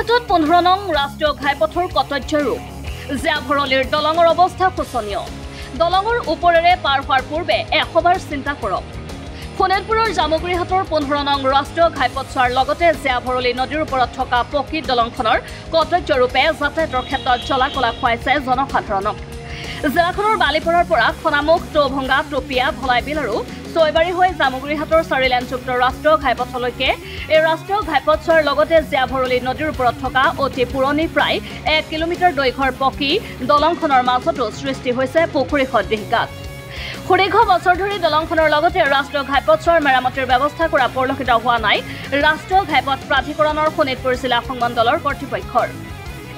জামুগুৰিহাটত 15 নং ৰাষ্ট্ৰীয় ঘাইপথৰ কটৰ্য ৰূপ জিয়াভৰলীৰ দলঙৰ অৱস্থা শোচনীয় দলঙৰ ওপৰেৰে পাৰ হোৱাৰ পূৰ্বে 100 বাৰ চিন্তা কৰক শোণিতপুৰৰ জামুগুৰিহাটৰ 15 নং ৰাষ্ট্ৰীয় ঘাইপথছোৱাৰ লগতে জিয়াভৰলী নদীৰ ওপৰত থকা পকী দলংখনৰ কটৰ্য ৰূপে যাতায়াতৰ ক্ষেত্ৰত চলাকলা খুৱাইছে জনসাধাৰণক জিলাখনৰ বালিপৰাৰ পৰা খনামুখ টৌভঙ্গা টপিয়া ভলাইবিল আৰু ছয়বাৰী হৈ জামুগুৰিহাটৰ 4 লেনযুক্ত ৰাষ্ট্ৰীয় ঘাইপথলৈকে এই ৰাষ্ট্ৰীয় ঘাইপথছোৱাৰ লগতে জিয়াভৰলী নদীৰ ওপৰত থকা অতি পুৰণি প্ৰায় 1 কিলোমিটাৰ দৈৰ্ঘ্যৰ পকী দলংখনৰ মাজতো সৃষ্টি হৈছে পুখুৰী সদৃশ সুদীৰ্ঘ বছৰ ধৰি দলংখনৰ লগতে ৰাষ্ট্ৰীয় ঘাইপথছোৱাৰ মেৰামতিৰ ব্যৱস্থা কৰা পৰিলক্ষিত হোৱা নাই ৰাষ্ট্ৰীয় ঘাইপথ প্ৰাধিকৰণৰ শোণিতপুৰ জিলা সংমণ্ডলৰ কৰ্তৃপক্ষৰ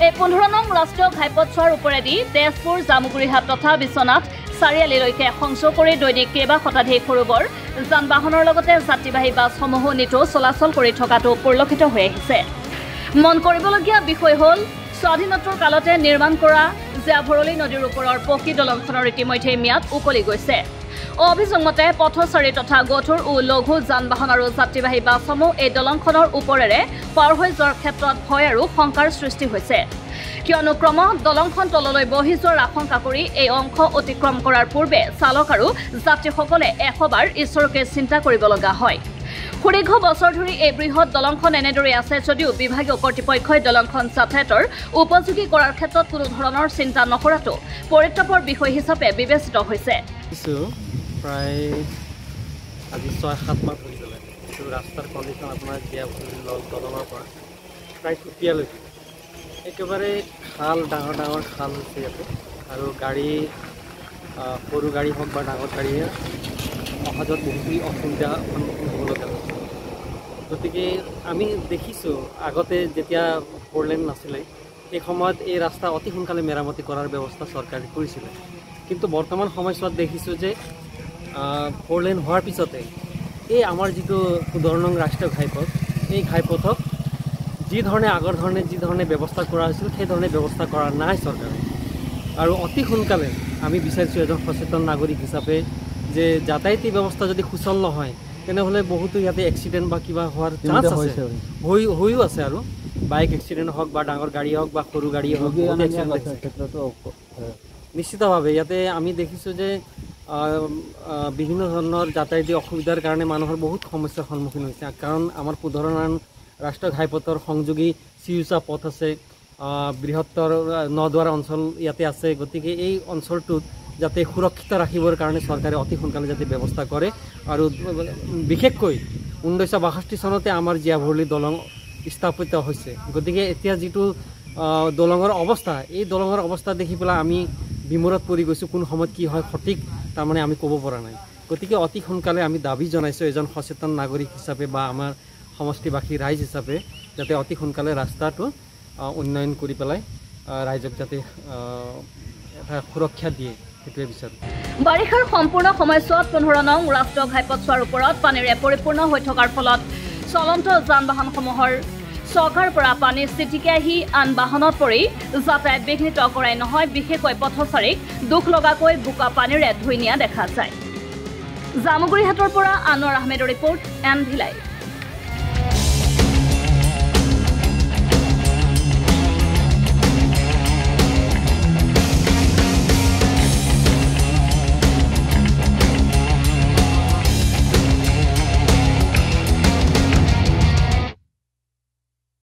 এই 15 নং ৰাষ্ট্ৰীয় ঘাইপথছোৱাৰ ওপৰেদি তেজপুৰ জামুগুৰিহাট তথা বিশ্বনাথ চাৰিআলিলৈকে সংযোগ কৰি দৈনিক কেইবা শতাধিক সৰুবৰ যান বাহনৰ লগতে যাত্ৰীবাহী বাছসমূহ নিতৌ চলাচল কৰি থকাটো পৰিলক্ষিত হৈ আহিছে মন কৰিবলগীয়া বিষয় হ'ল স্বাধীনতাৰ কালতে নিৰ্মাণ কৰা জিয়াভৰলী নদীৰ ওপৰৰ পকী দলংখনৰ ইতিমধ্যে ম্যাদ উকলি গৈছে অভিযোগ মতে পথচাৰী তথা গধুৰ ও লঘু যান বাহন আৰু যাত্ৰীবাহী বাছসমূহ এই দলংখনৰ ওপৰেৰে পাৰ হৈ যোৱাৰ ক্ষেত্ৰত ভয় আৰু শংকাৰ সৃষ্টি হৈছে কিয়নো ক্ৰমত দলংখন তললৈ বহি যোৱাৰ আশংকা কৰি এই অংশ অতিক্ৰম কৰাৰ পূৰ্বে চালক আৰু যাত্ৰীসকলে 100 বাৰ ঈশ্বৰকে চিন্তা কৰিব লগা হয় সুদীৰ্ঘ বছৰ ধৰি এই বৃহৎ দলংখন এনেদৰে আছে যদিও বিভাগীয় কৰ্তৃপক্ষই দলংখন যাতায়াতৰ উপযোগী কৰাৰ ক্ষেত্ৰত কোনো ধৰণৰ চিন্তা নকৰাটো পৰিতাপৰ বিষয় হিচাপে বিবেচিত হৈছে প্ৰায় আজি 6-7 মাহ হৈ গ'ল এইটো ৰাস্তাৰ কণ্ডিশ্যন আপোনাৰ জিয়াভৰলী দলঙৰ পৰা প্ৰায় টুটিয়ালৈকে একেবাৰে খাল ডাঙৰ খাল হৈছে ইয়াতে আৰু গাড়ী সৰু গাড়ী হওক বা ডাঙৰ গাড়ীয়ে অহা যোৱাত বহুখিনি অসুবিধা সন্মুখীন হ'ব লগা হৈছে গতিকে আমি দেখিছোঁ আগতে যেতিয়া 4 লেন নাছিলে সেই সময়ত এই ৰাস্তা অতি সোনকালে মেৰামতি কৰাৰ ব্যৱস্থা চৰকাৰে কৰিছিলে কিন্তু বৰ্তমান সময়ছোৱাত দেখিছোঁ যে 4 লেন হোৱাৰ পিছতে এই আমাৰ যিটো 15 নং ৰাষ্ট্ৰীয় ঘাইপথ এই ঘাইপথক আগৰ ধৰণে যি ধৰণে ব্যৱস্থা কৰা হৈছিল সেই ধৰণে ব্যৱস্থা কৰা নাই চৰকাৰে আৰু অতি সোনকালে আমি বিচাৰিছোঁ এজন সচেতন নাগৰিক হিচাপে যে যাতায়াতী ব্যৱস্থা যদি সুচল নহয় তেনেহ'লে বহুতো ইয়াতে এক্সিডেণ্ট বা কিবা হোৱাৰ চান্স আছে হৈও আছে আৰু বাইক এক্সিডেণ্ট হওক বা ডাঙৰ গাড়ী হওক বা সৰু গাড়ী হওক নিশ্চিতভাৱে ইয়াতে আমি দেখিছোঁ যে বিভিন্ন ধৰণৰ যাতায়াতী অসুবিধাৰ কাৰণে মানুহৰ বহুত সমস্যাৰ সন্মুখীন হৈছে কাৰণ আমাৰ 15 নং ৰাষ্ট্ৰীয় ঘাইপথৰ সংযোগী চিউচা পথ আছে বৃহত্তৰ নদুৱাৰ অঞ্চল ইয়াতে আছে গতিকে এই অঞ্চলটোত যাতে সুৰক্ষিত ৰাখিবৰ কাৰণে চৰকাৰে অতি সোনকালে যাতে ব্যৱস্থা কৰে আৰু বিশেষকৈ 1962 চনতে আমাৰ জিয়াভৰলী দলং স্থাপিত হৈছে গতিকে এতিয়া যিটো দলঙৰ অৱস্থা এই দলঙৰ অৱস্থা দেখি পেলাই আমি বিমূৰত পৰি গৈছোঁ কোন সময়ত কি হয় সঠিক তাৰমানে আমি ক'ব পৰা নাই গতিকে অতি সোনকালে আমি দাবী জনাইছোঁ এজন সচেতন নাগৰিক হিচাপে বা আমাৰ সমষ্টিবাসী ৰাইজ হিচাপে যাতে অতি সোনকালে ৰাস্তাটো উন্নয়ন কৰি পেলাই ৰাইজক যাতে এটা সুৰক্ষা দিয়ে সেইটোৱে বিচাৰোঁ বাৰিষাৰ সম্পূৰ্ণ সময়ছোৱাত 15 নং ৰাষ্ট্ৰীয় ঘাইপথছোৱাৰ ওপৰত পানীৰে পৰিপূৰ্ণ হৈ থকাৰ ফলত চলন্ত যান বাহনসমূহৰ চকাৰ পৰা পানী ছিটিকি আহি আন বাহনত পৰি যাতায়াত বিঘ্নিত কৰাই নহয় বিশেষকৈ পথচাৰীক দুখ লগাকৈ বোকা পানীৰে ধুই নিয়া দেখা যায় জামুগুৰিহাটৰ পৰা আনোৱাৰ আহমেদৰ ৰিপৰ্ট NV Live